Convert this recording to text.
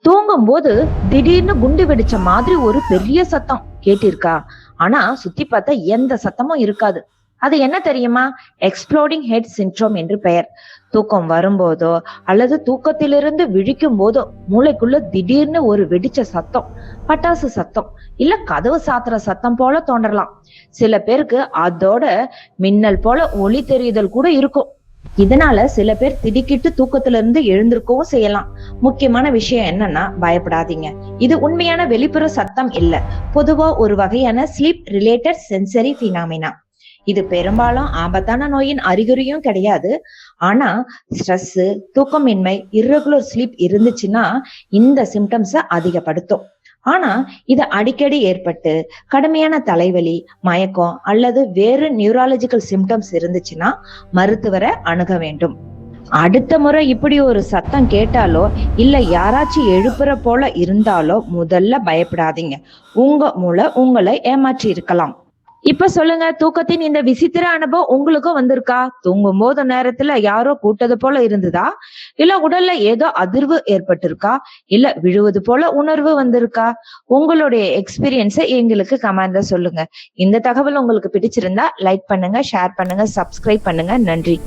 தூங்கும் போது திடீர்னு குண்டு வெடிச்ச மாதிரி ஒரு பெரிய சத்தம் கேட்டிருக்கா? ஆனா சுத்தி பார்த்தா எந்த சத்தமும் இருக்காது. அது என்ன தெரியுமா? எக்ஸ்ப்ளோடிங் ஹெட் சிண்ட்ரோம் என்று பெயர். தூக்கம் வரும்போதோ அல்லது தூக்கத்திலிருந்து விழிக்கும் போதோ மூளைக்குள்ள திடீர்னு ஒரு வெடிச்ச சத்தம், பட்டாசு சத்தம், இல்ல கதவு சாத்துற சத்தம் போல தோன்றலாம். சில பேருக்கு அதோட மின்னல் போல ஒளி தெரியுதல் கூட இருக்கும். இதனால சில பேர் திடுக்கிட்டு தூக்கத்துல இருந்து எழுந்திருக்கவும் செய்யலாம். முக்கியமான விஷயம் என்னன்னா, பயப்படாதீங்க. இது உண்மையான வெளிப்புற சத்தம் இல்ல. பொதுவா ஒரு வகையான ஸ்லீப் ரிலேட்டட் சென்சரி பினாமினா. இது பெரும்பாலும் ஆபத்தான நோயின் அறிகுறியும் கிடையாது. ஆனா ஸ்ட்ரெஸ், தூக்கமின்மை, இர்ரெகுலர் ஸ்லீப் இருந்துச்சுன்னா இந்த சிம்டம்ஸ அதிகப்படுத்தும். ஆனா இது அடிக்கடி ஏற்பட்டு கடுமையான தலைவலி, மயக்கம் அல்லது வேறு நியூராலஜிக்கல் சிம்டம்ஸ் இருந்துச்சுன்னா மருத்துவரை அணுக வேண்டும். அடுத்த முறை இப்படி ஒரு சத்தம் கேட்டாலோ இல்ல யாராச்சும் எழுப்புற போல இருந்தாலோ முதல்ல பயப்படாதீங்க. உங்க மூளை உங்களை ஏமாற்றி இருக்கலாம். இப்ப சொல்லுங்க, தூக்கத்தின் இந்த விசித்திர அனுபவம் உங்களுக்கும் வந்திருக்கா? தூங்கும் போது நேரத்துல யாரோ கூட்டது போல இருந்ததா? இல்ல உடல்ல ஏதோ அதிர்வு ஏற்பட்டிருக்கா? இல்ல விழுவது போல உணர்வு வந்திருக்கா? உங்களுடைய எக்ஸ்பீரியன்ஸை எங்களுக்கு கமெண்ட்ல சொல்லுங்க. இந்த தகவல் உங்களுக்கு பிடிச்சிருந்தா லைக் பண்ணுங்க, ஷேர் பண்ணுங்க, சப்ஸ்கிரைப் பண்ணுங்க. நன்றி.